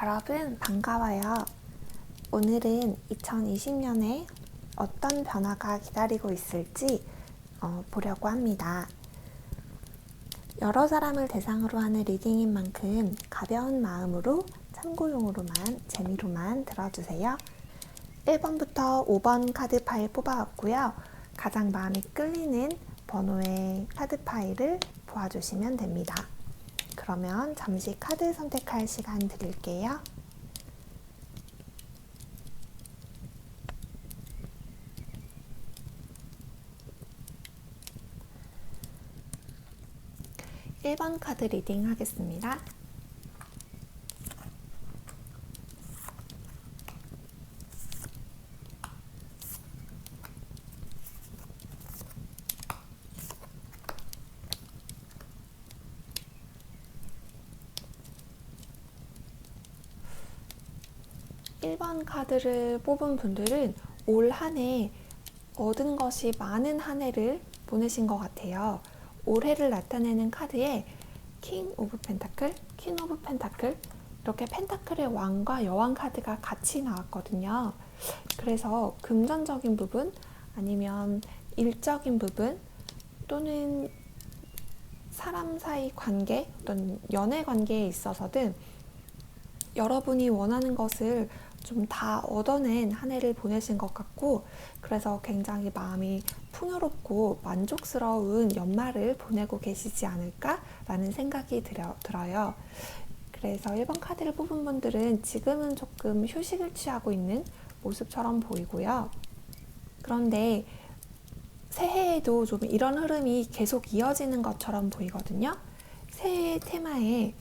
여러분 반가워요. 오늘은 2020년에 어떤 변화가 기다리고 있을지 보려고 합니다. 여러 사람을 대상으로 하는 리딩인 만큼 가벼운 마음으로 참고용으로만 재미로만 들어주세요. 1번부터 5번 카드 파일 뽑아왔고요. 가장 마음이 끌리는 번호의 카드 파일을 보아주시면 됩니다. 그러면 잠시 카드 선택할 시간 드릴게요. (1번) 카드 리딩 하겠습니다. (1번) 카드를 뽑은 분들은 올 한 해 얻은 것이 많은 한 해를 보내신 것 같아요. 올해를 나타내는 카드에 킹 오브 펜타클, 퀸 오브 펜타클, 이렇게 펜타클의 왕과 여왕 카드가 같이 나왔거든요. 그래서 금전적인 부분 아니면 일적인 부분 또는 사람 사이 관계, 어떤 연애 관계에 있어서든 여러분이 원하는 것을 좀 다 얻어낸 한 해를 보내신 것 같고, 그래서 굉장히 마음이 풍요롭고 만족스러운 연말을 보내고 계시지 않을까라는 생각이 들어요. 그래서 1번 카드를 뽑은 분들은 지금은 조금 휴식을 취하고 있는 모습처럼 보이고요. 그런데 새해에도 좀 이런 흐름이 계속 이어지는 것처럼 보이거든요. 새해의 테마에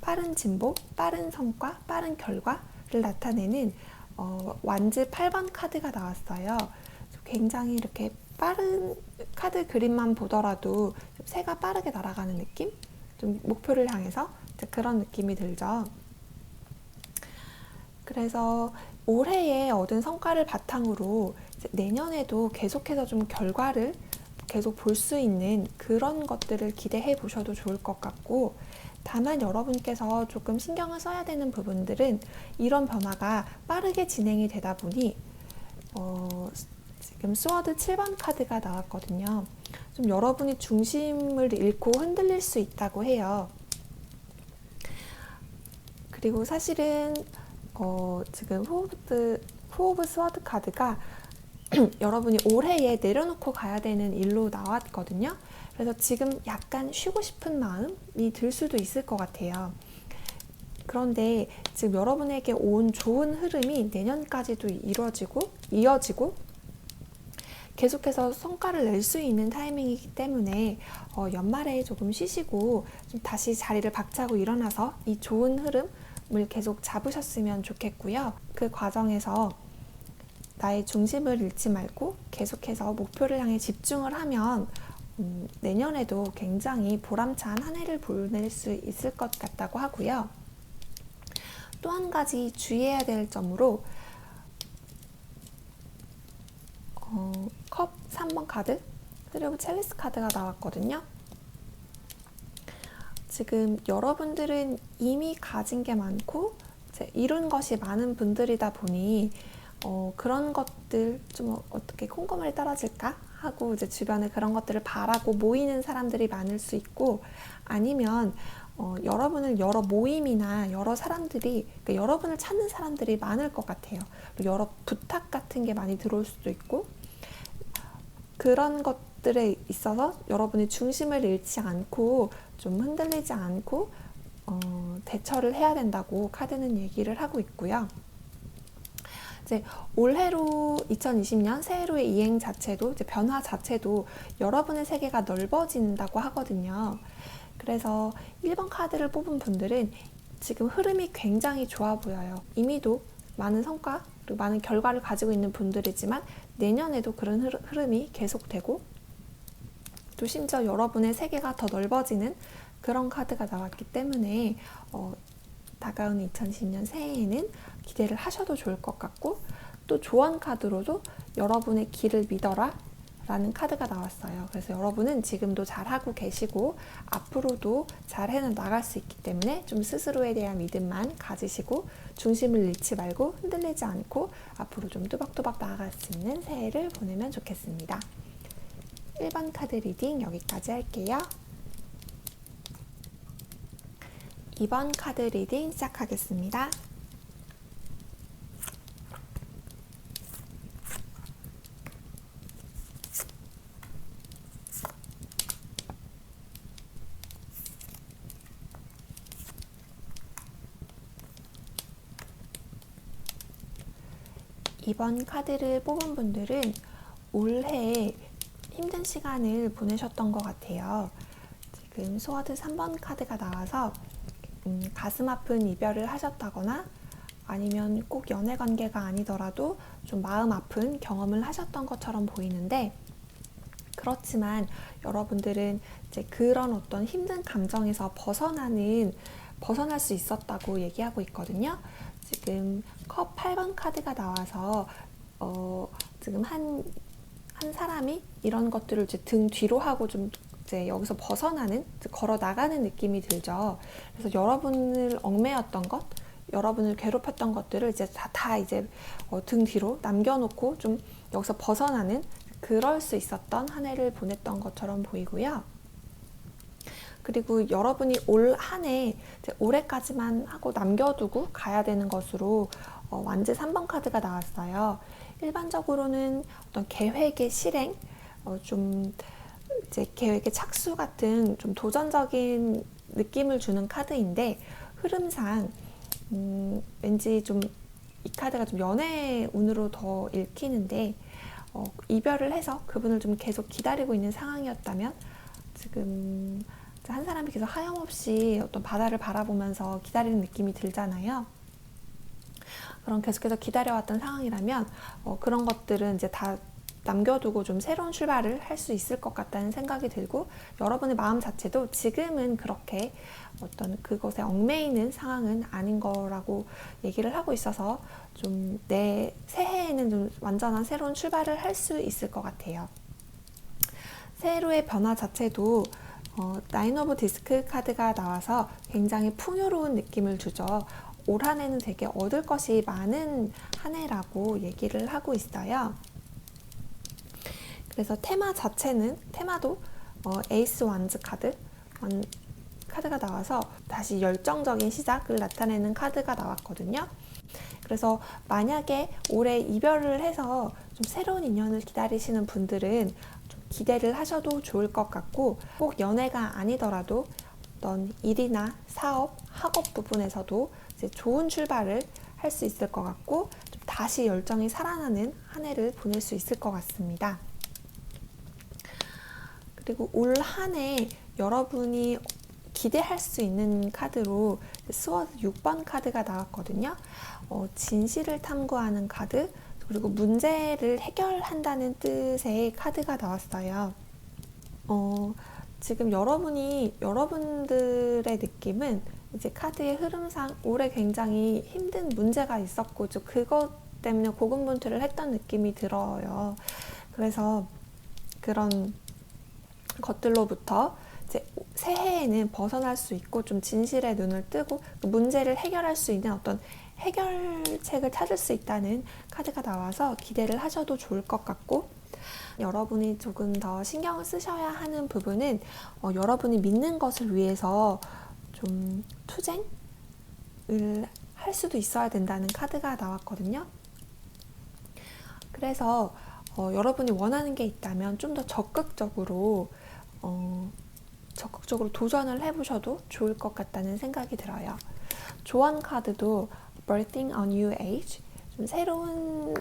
빠른 진보, 빠른 성과, 빠른 결과를 나타내는 완즈 8번 카드가 나왔어요. 굉장히 이렇게 빠른 카드 그림만 보더라도 새가 빠르게 날아가는 느낌? 좀 목표를 향해서 그런 느낌이 들죠. 그래서 올해에 얻은 성과를 바탕으로 내년에도 계속해서 좀 결과를 계속 볼 수 있는 그런 것들을 기대해 보셔도 좋을 것 같고, 다만 여러분께서 조금 신경을 써야 되는 부분들은 이런 변화가 빠르게 진행이 되다 보니 지금 스워드 7번 카드가 나왔거든요. 좀 여러분이 중심을 잃고 흔들릴 수 있다고 해요. 그리고 사실은 지금 후오브 스워드 카드가 여러분이 올해에 내려놓고 가야 되는 일로 나왔거든요. 그래서 지금 약간 쉬고 싶은 마음이 들 수도 있을 것 같아요. 그런데 지금 여러분에게 온 좋은 흐름이 내년까지도 이어지고 계속해서 성과를 낼 수 있는 타이밍이기 때문에 연말에 조금 쉬시고 좀 다시 자리를 박차고 일어나서 이 좋은 흐름을 계속 잡으셨으면 좋겠고요. 그 과정에서 나의 중심을 잃지 말고 계속해서 목표를 향해 집중을 하면 내년에도 굉장히 보람찬 한 해를 보낼 수 있을 것 같다고 하고요. 또 한 가지 주의해야 될 점으로 컵 3번 카드, 그리고 첼리스 카드가 나왔거든요. 지금 여러분들은 이미 가진 게 많고 이룬 것이 많은 분들이다 보니 그런 것들 좀 어떻게 콩고물이 떨어질까 하고 이제 주변에 그런 것들을 바라고 모이는 사람들이 많을 수 있고, 아니면 여러분을 여러 모임이나 여러 사람들이, 그러니까 여러분을 찾는 사람들이 많을 것 같아요. 그리고 여러 부탁 같은 게 많이 들어올 수도 있고, 그런 것들에 있어서 여러분이 중심을 잃지 않고 좀 흔들리지 않고 대처를 해야 된다고 카드는 얘기를 하고 있고요. 이제 올해로 2020년 새해로의 이행 자체도, 이제 변화 자체도 여러분의 세계가 넓어진다고 하거든요. 그래서 1번 카드를 뽑은 분들은 지금 흐름이 굉장히 좋아 보여요. 이미도 많은 성과 그리고 많은 결과를 가지고 있는 분들이지만 내년에도 그런 흐름이 계속되고, 또 심지어 여러분의 세계가 더 넓어지는 그런 카드가 나왔기 때문에 다가오는 2020년 새해에는 기대를 하셔도 좋을 것 같고, 또 조언 카드로도 여러분의 길을 믿어라 라는 카드가 나왔어요. 그래서 여러분은 지금도 잘하고 계시고 앞으로도 잘 해나갈 수 있기 때문에 좀 스스로에 대한 믿음만 가지시고 중심을 잃지 말고 흔들리지 않고 앞으로 좀 뚜벅뚜벅 나아갈 수 있는 새해를 보내면 좋겠습니다. 1번 카드 리딩 여기까지 할게요. 2번 카드 리딩 시작하겠습니다. 2번 카드를 뽑은 분들은 올해 힘든 시간을 보내셨던 것 같아요. 지금 스워드 3번 카드가 나와서 가슴 아픈 이별을 하셨다거나 아니면 꼭 연애 관계가 아니더라도 좀 마음 아픈 경험을 하셨던 것처럼 보이는데, 그렇지만 여러분들은 이제 그런 어떤 힘든 감정에서 벗어날 수 있었다고 얘기하고 있거든요. 지금 컵 8번 카드가 나와서 지금 한 사람이 이런 것들을 이제 등 뒤로 하고 좀 이제 여기서 벗어나는, 걸어 나가는 느낌이 들죠. 그래서 여러분을 얽매였던 것, 여러분을 괴롭혔던 것들을 이제 다 이제 등 뒤로 남겨놓고 좀 여기서 벗어나는, 그럴 수 있었던 한 해를 보냈던 것처럼 보이고요. 그리고 여러분이 올 한 해 올해까지만 하고 남겨두고 가야 되는 것으로 완즈 3번 카드가 나왔어요. 일반적으로는 어떤 계획의 실행, 좀 이제 계획의 착수 같은 좀 도전적인 느낌을 주는 카드인데, 흐름상 왠지 좀 이 카드가 좀 연애 운으로 더 읽히는데, 이별을 해서 그분을 좀 계속 기다리고 있는 상황이었다면, 지금 한 사람이 계속 하염없이 어떤 바다를 바라보면서 기다리는 느낌이 들잖아요. 그럼 계속해서 기다려왔던 상황이라면 그런 것들은 이제 다 남겨두고 좀 새로운 출발을 할 수 있을 것 같다는 생각이 들고, 여러분의 마음 자체도 지금은 그렇게 어떤 그것에 얽매이는 상황은 아닌 거라고 얘기를 하고 있어서 좀 내 새해에는 좀 완전한 새로운 출발을 할 수 있을 것 같아요. 새해로의 변화 자체도 나인 오브 디스크 카드가 나와서 굉장히 풍요로운 느낌을 주죠. 올 한 해는 되게 얻을 것이 많은 한 해라고 얘기를 하고 있어요. 그래서 테마도 에이스 완즈 카드가 나와서 다시 열정적인 시작을 나타내는 카드가 나왔거든요. 그래서 만약에 올해 이별을 해서 좀 새로운 인연을 기다리시는 분들은 좀 기대를 하셔도 좋을 것 같고, 꼭 연애가 아니더라도 어떤 일이나 사업, 학업 부분에서도 이제 좋은 출발을 할 수 있을 것 같고, 좀 다시 열정이 살아나는 한 해를 보낼 수 있을 것 같습니다. 그리고 올 한 해 여러분이 기대할 수 있는 카드로 스워드 6번 카드가 나왔거든요. 진실을 탐구하는 카드, 그리고 문제를 해결한다는 뜻의 카드가 나왔어요. 지금 여러분들의 느낌은 이제 카드의 흐름상 올해 굉장히 힘든 문제가 있었고, 그것 때문에 고군분투를 했던 느낌이 들어요. 그래서 그런 것들로부터 이제 새해에는 벗어날 수 있고 좀 진실의 눈을 뜨고 그 문제를 해결할 수 있는 어떤 해결책을 찾을 수 있다는 카드가 나와서 기대를 하셔도 좋을 것 같고, 여러분이 조금 더 신경을 쓰셔야 하는 부분은 여러분이 믿는 것을 위해서 좀 투쟁을 할 수도 있어야 된다는 카드가 나왔거든요. 그래서 여러분이 원하는 게 있다면 좀 더 적극적으로 도전을 해보셔도 좋을 것 같다는 생각이 들어요. 조언 카드도 Birthing a New Age, 좀 새로운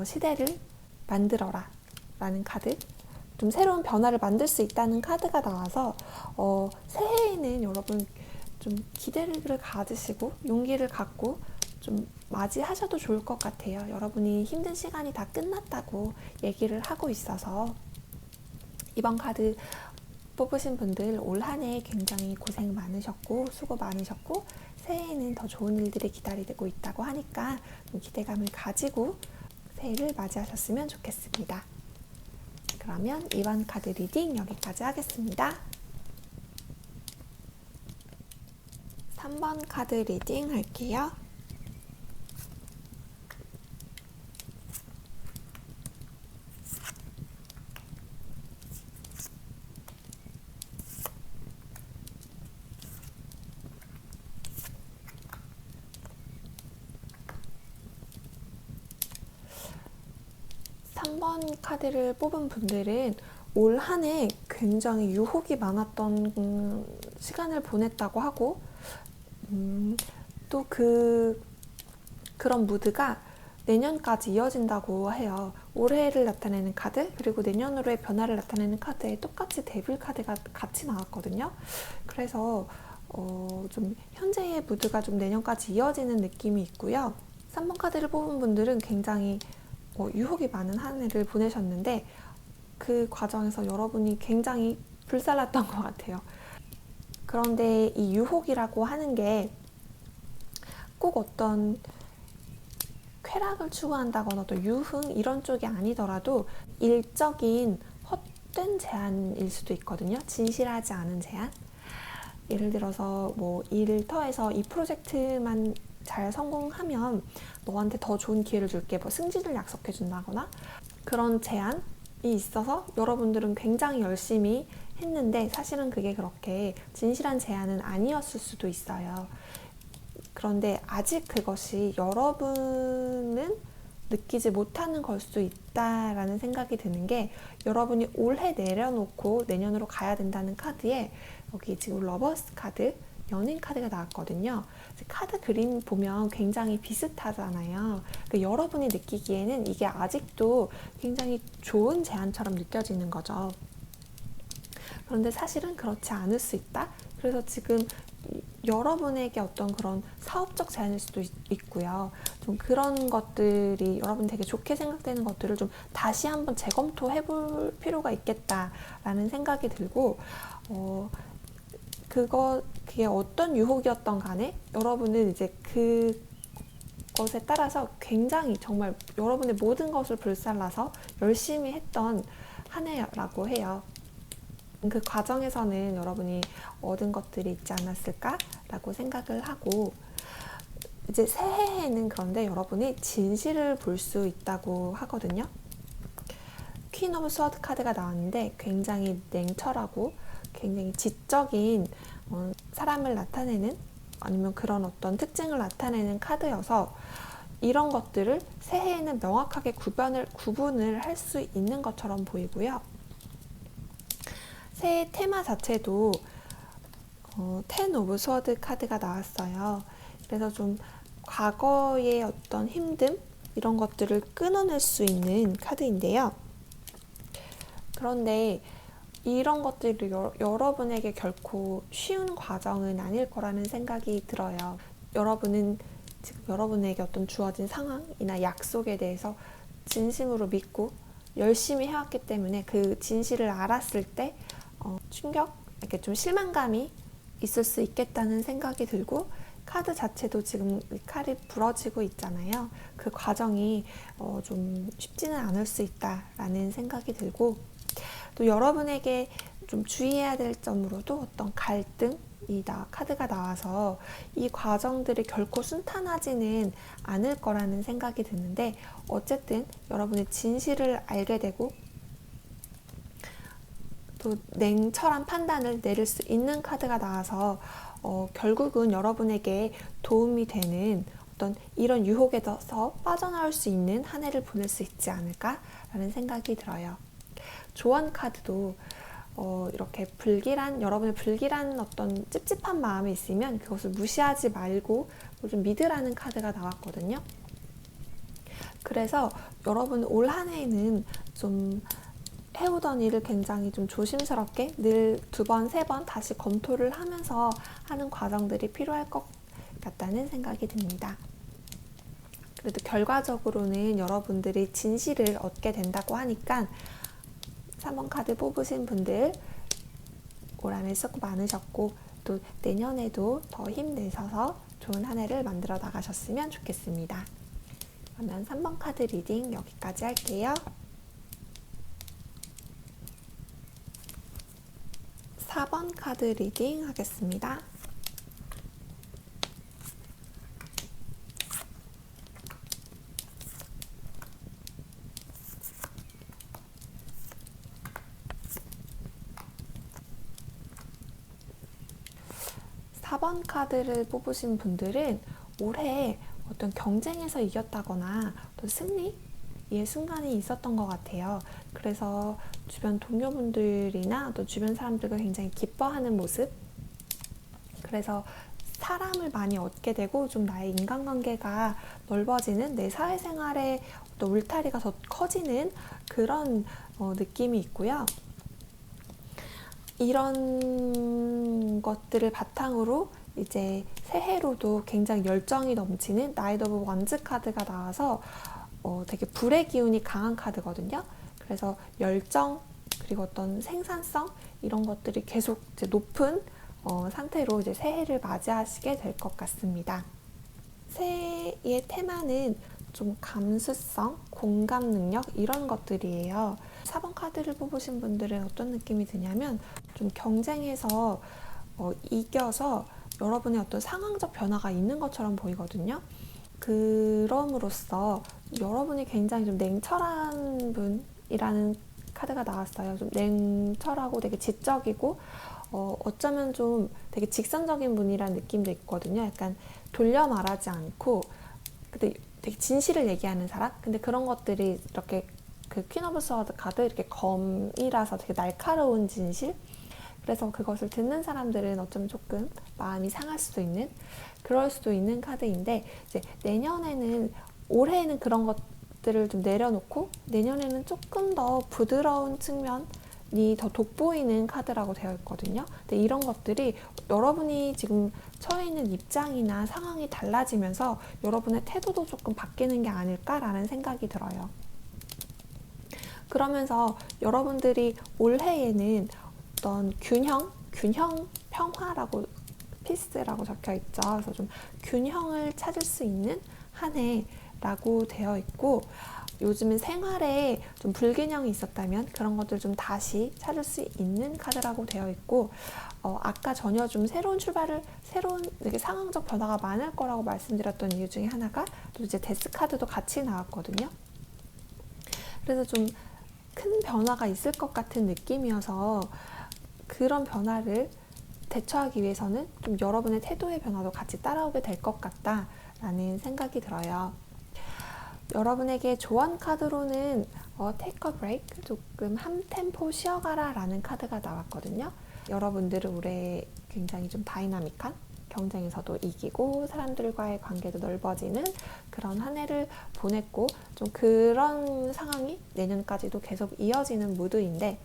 시대를 만들어라 라는 카드, 좀 새로운 변화를 만들 수 있다는 카드가 나와서 새해에는 여러분 좀 기대를 가지시고 용기를 갖고 좀 맞이하셔도 좋을 것 같아요. 여러분이 힘든 시간이 다 끝났다고 얘기를 하고 있어서 이번 카드 뽑으신 분들 올 한 해 굉장히 고생 많으셨고 수고 많으셨고 새해에는 더 좋은 일들이 기다리고 있다고 하니까 좀 기대감을 가지고 새해를 맞이하셨으면 좋겠습니다. 그러면 2번 카드 리딩 여기까지 하겠습니다. 3번 카드 리딩 할게요. (3번) 카드를 뽑은 분들은 올 한 해 굉장히 유혹이 많았던 시간을 보냈다고 하고 또 그런 무드가 내년까지 이어진다고 해요. 올해를 나타내는 카드 그리고 내년으로의 변화를 나타내는 카드에 똑같이 데빌 카드가 같이 나왔거든요. 그래서 좀 현재의 무드가 좀 내년까지 이어지는 느낌이 있고요. 3번 카드를 뽑은 분들은 굉장히 유혹이 많은 한 해를 보내셨는데 그 과정에서 여러분이 굉장히 불살랐던 것 같아요. 그런데 이 유혹이라고 하는 게 꼭 어떤 쾌락을 추구한다거나 또 유흥 이런 쪽이 아니더라도 일적인 헛된 제안일 수도 있거든요. 진실하지 않은 제안. 예를 들어서 뭐 일터에서 이 프로젝트만 잘 성공하면 너한테 더 좋은 기회를 줄게, 뭐 승진을 약속해 준다거나 그런 제안이 있어서 여러분들은 굉장히 열심히 했는데 사실은 그게 그렇게 진실한 제안은 아니었을 수도 있어요. 그런데 아직 그것이 여러분은 느끼지 못하는 걸 수도 있다라는 생각이 드는 게 여러분이 올해 내려놓고 내년으로 가야 된다는 카드에 여기 지금 러버스 카드, 연인 카드가 나왔거든요. 카드 그림 보면 굉장히 비슷하잖아요. 그러니까 여러분이 느끼기에는 이게 아직도 굉장히 좋은 제안처럼 느껴지는 거죠. 그런데 사실은 그렇지 않을 수 있다. 그래서 지금 여러분에게 어떤 그런 사업적 제안일 수도 있고요. 좀 그런 것들이 여러분 되게 좋게 생각되는 것들을 좀 다시 한번 재검토해 볼 필요가 있겠다라는 생각이 들고 그게 어떤 유혹이었던 간에 여러분은 이제 그것에 따라서 굉장히 정말 여러분의 모든 것을 불살라서 열심히 했던 한 해라고 해요. 그 과정에서는 여러분이 얻은 것들이 있지 않았을까라고 생각을 하고 이제 새해에는 그런데 여러분이 진실을 볼 수 있다고 하거든요. 퀸 오브 스워드 카드가 나왔는데 굉장히 냉철하고 굉장히 지적인 사람을 나타내는 아니면 그런 어떤 특징을 나타내는 카드여서 이런 것들을 새해에는 명확하게 구분을 할 수 있는 것처럼 보이고요. 새해 테마 자체도 텐 오브 스워드 카드가 나왔어요. 그래서 좀 과거의 어떤 힘듦 이런 것들을 끊어낼 수 있는 카드인데요. 그런데 이런 것들이 여러분에게 결코 쉬운 과정은 아닐 거라는 생각이 들어요. 여러분은 지금 여러분에게 어떤 주어진 상황이나 약속에 대해서 진심으로 믿고 열심히 해왔기 때문에 그 진실을 알았을 때 충격, 이렇게 좀 실망감이 있을 수 있겠다는 생각이 들고 카드 자체도 지금 칼이 부러지고 있잖아요. 그 과정이 좀 쉽지는 않을 수 있다라는 생각이 들고 또 여러분에게 좀 주의해야 될 점으로도 어떤 갈등이 카드가 나와서 이 과정들이 결코 순탄하지는 않을 거라는 생각이 드는데 어쨌든 여러분의 진실을 알게 되고 또 냉철한 판단을 내릴 수 있는 카드가 나와서 결국은 여러분에게 도움이 되는 어떤 이런 유혹에서 빠져나올 수 있는 한 해를 보낼 수 있지 않을까라는 생각이 들어요. 조언 카드도 이렇게 여러분의 불길한 어떤 찝찝한 마음이 있으면 그것을 무시하지 말고 좀 믿으라는 카드가 나왔거든요. 그래서 여러분 올 한 해에는 좀 해오던 일을 굉장히 좀 조심스럽게 늘 2번, 3번 다시 검토를 하면서 하는 과정들이 필요할 것 같다는 생각이 듭니다. 그래도 결과적으로는 여러분들이 진실을 얻게 된다고 하니까 3번 카드 뽑으신 분들 올 한 해 수고 많으셨고 또 내년에도 더 힘내셔서 좋은 한 해를 만들어 나가셨으면 좋겠습니다. 그러면 3번 카드 리딩 여기까지 할게요. 4번 카드 리딩 하겠습니다. (4번) 카드를 뽑으신 분들은 올해 어떤 경쟁에서 이겼다거나 어떤 승리의 순간이 있었던 것 같아요. 그래서 주변 동료분들이나 또 주변 사람들과 굉장히 기뻐하는 모습, 그래서 사람을 많이 얻게 되고 좀 나의 인간관계가 넓어지는, 내 사회생활의 어떤 울타리가 더 커지는 그런 느낌이 있고요. 이런 것들을 바탕으로 이제 새해로도 굉장히 열정이 넘치는 나이트 오브 원즈 카드가 나와서 되게 불의 기운이 강한 카드거든요. 그래서 열정, 그리고 어떤 생산성, 이런 것들이 계속 이제 높은 상태로 이제 새해를 맞이하시게 될 것 같습니다. 새해의 테마는 좀 감수성, 공감 능력, 이런 것들이에요. 4번 카드를 뽑으신 분들은 어떤 느낌이 드냐면 좀 경쟁에서 이겨서 여러분의 어떤 상황적 변화가 있는 것처럼 보이거든요. 그럼으로써 여러분이 굉장히 좀 냉철한 분이라는 카드가 나왔어요. 좀 냉철하고 되게 지적이고 어쩌면 좀 되게 직선적인 분이라는 느낌도 있거든요. 약간 돌려 말하지 않고 근데 되게 진실을 얘기하는 사람? 근데 그런 것들이 이렇게 그 퀸 오브 스워드 카드 이렇게 검이라서 되게 날카로운 진실? 그래서 그것을 듣는 사람들은 어쩌면 조금 마음이 상할 수도 있는, 그럴 수도 있는 카드인데, 이제 내년에는, 올해에는 그런 것들을 좀 내려놓고 내년에는 조금 더 부드러운 측면이 더 돋보이는 카드라고 되어 있거든요. 근데 이런 것들이 여러분이 지금 처해 있는 입장이나 상황이 달라지면서 여러분의 태도도 조금 바뀌는 게 아닐까라는 생각이 들어요. 그러면서 여러분들이 올해에는 어떤 균형 평화라고, 피스라고 적혀 있죠. 그래서 좀 균형을 찾을 수 있는 한 해라고 되어 있고, 요즘은 생활에 좀 불균형이 있었다면 그런 것들 좀 다시 찾을 수 있는 카드라고 되어 있고, 아까 전혀 좀 새로운 되게 상황적 변화가 많을 거라고 말씀드렸던 이유 중에 하나가 또 이제 데스 카드도 같이 나왔거든요. 그래서 좀 큰 변화가 있을 것 같은 느낌이어서 그런 변화를 대처하기 위해서는 좀 여러분의 태도의 변화도 같이 따라오게 될 것 같다라는 생각이 들어요. 여러분에게 조언 카드로는 Take a break, 조금 한 템포 쉬어가라 라는 카드가 나왔거든요. 여러분들은 올해 굉장히 좀 다이나믹한, 경쟁에서도 이기고 사람들과의 관계도 넓어지는 그런 한 해를 보냈고, 좀 그런 상황이 내년까지도 계속 이어지는 무드인데,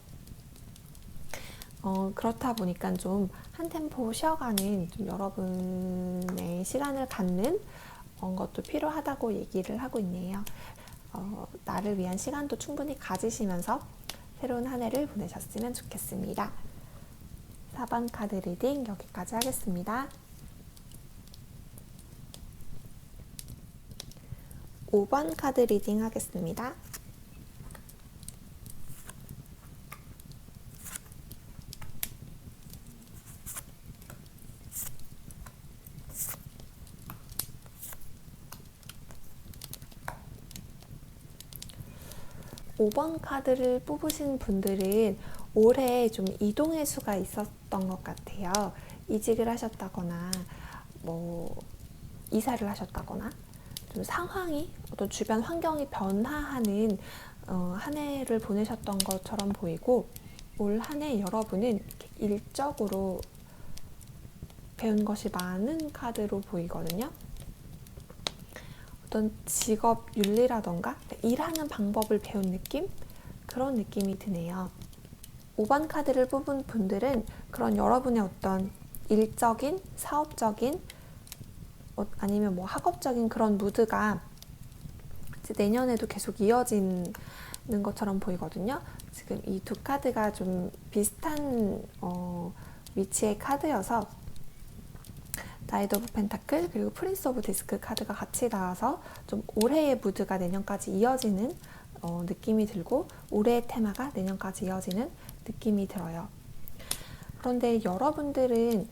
그렇다 보니까 좀 한 템포 쉬어가는, 좀 여러분의 시간을 갖는 것도 필요하다고 얘기를 하고 있네요. 나를 위한 시간도 충분히 가지시면서 새로운 한 해를 보내셨으면 좋겠습니다. 4번 카드 리딩 여기까지 하겠습니다. 5번 카드 리딩 하겠습니다. 5번 카드를 뽑으신 분들은 올해 좀 이동의 수가 있었던 것 같아요. 이직을 하셨다거나 뭐 이사를 하셨다거나 좀 상황이, 어떤 주변 환경이 변화하는 한 해를 보내셨던 것처럼 보이고, 올 한 해 여러분은 일적으로 배운 것이 많은 카드로 보이거든요. 어떤 직업 윤리라던가 일하는 방법을 배운 느낌? 그런 느낌이 드네요. 5번 카드를 뽑은 분들은 그런 여러분의 어떤 일적인, 사업적인, 아니면 뭐 학업적인 그런 무드가 이제 내년에도 계속 이어지는 것처럼 보이거든요. 지금 이 두 카드가 좀 비슷한 위치의 카드여서 나이트 오브 펜타클 그리고 프린스 오브 디스크 카드가 같이 나와서 좀 올해의 무드가 내년까지 이어지는 느낌이 들고, 올해의 테마가 내년까지 이어지는 느낌이 들어요. 그런데 여러분들은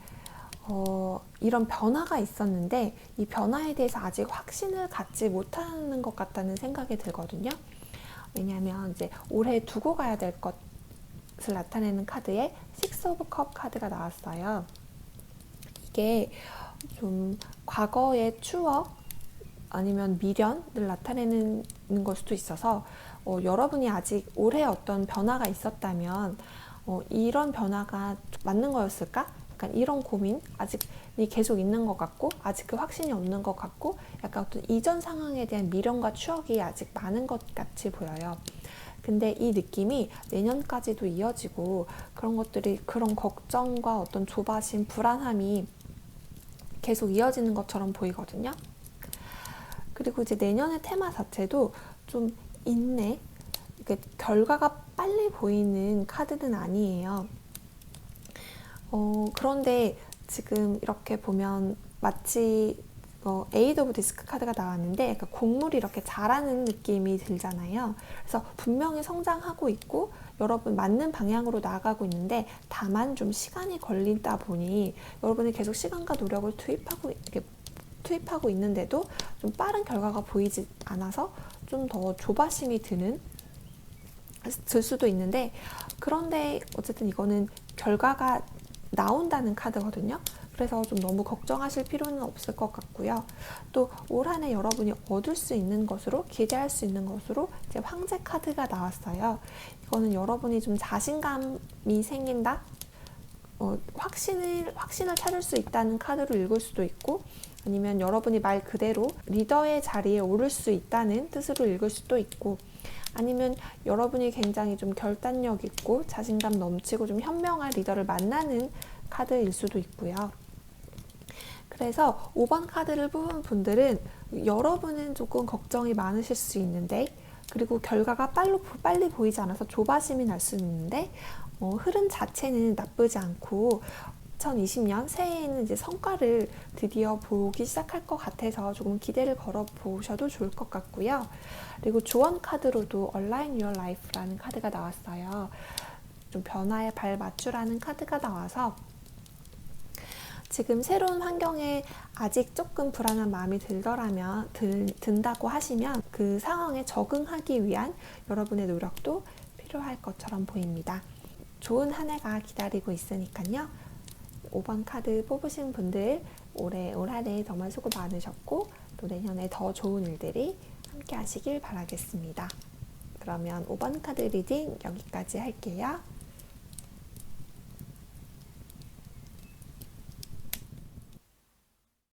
이런 변화가 있었는데 이 변화에 대해서 아직 확신을 갖지 못하는 것 같다는 생각이 들거든요. 왜냐하면 이제 올해 두고 가야 될 것을 나타내는 카드에 Six of Cup 카드가 나왔어요. 이게 좀 과거의 추억 아니면 미련을 나타내는 걸 수도 있어서 여러분이 아직 올해 어떤 변화가 있었다면 이런 변화가 맞는 거였을까? 약간 이런 고민 아직이 계속 있는 것 같고 아직 그 확신이 없는 것 같고 약간 어떤 이전 상황에 대한 미련과 추억이 아직 많은 것 같이 보여요. 근데 이 느낌이 내년까지도 이어지고 그런 것들이 그런 걱정과 어떤 조바심, 불안함이 계속 이어지는 것처럼 보이거든요. 그리고 이제 내년의 테마 자체도 좀 인내, 결과가 빨리 보이는 카드는 아니에요. 그런데 지금 이렇게 보면 마치 에이드 오브 디스크 카드가 나왔는데 약간 곡물이 이렇게 자라는 느낌이 들잖아요. 그래서 분명히 성장하고 있고 여러분 맞는 방향으로 나아가고 있는데 다만 좀 시간이 걸리다 보니 여러분이 계속 시간과 노력을 투입하고 있는데도 좀 빠른 결과가 보이지 않아서 좀 더 조바심이 들 수도 있는데 그런데 어쨌든 이거는 결과가 나온다는 카드거든요. 그래서 좀 너무 걱정하실 필요는 없을 것 같고요. 또 올 한 해 여러분이 얻을 수 있는 것으로 기대할 수 있는 것으로 이제 황제 카드가 나왔어요. 이거는 여러분이 좀 자신감이 생긴다, 확신을 찾을 수 있다는 카드로 읽을 수도 있고 아니면 여러분이 말 그대로 리더의 자리에 오를 수 있다는 뜻으로 읽을 수도 있고 아니면 여러분이 굉장히 좀 결단력 있고 자신감 넘치고 좀 현명한 리더를 만나는 카드일 수도 있고요. 그래서 5번 카드를 뽑은 분들은 여러분은 조금 걱정이 많으실 수 있는데 그리고 결과가 빨리 보이지 않아서 조바심이 날 수 있는데 흐름 자체는 나쁘지 않고 2020년 새해에는 이제 성과를 드디어 보기 시작할 것 같아서 조금 기대를 걸어 보셔도 좋을 것 같고요. 그리고 조언 카드로도 Align Your Life라는 카드가 나왔어요. 좀 변화에 발 맞추라는 카드가 나와서 지금 새로운 환경에 아직 조금 불안한 마음이 든다고 하시면 그 상황에 적응하기 위한 여러분의 노력도 필요할 것처럼 보입니다. 좋은 한 해가 기다리고 있으니까요. 5번 카드 뽑으신 분들 올 한 해 정말 수고 많으셨고 또 내년에 더 좋은 일들이 함께 하시길 바라겠습니다. 그러면 5번 카드 리딩 여기까지 할게요.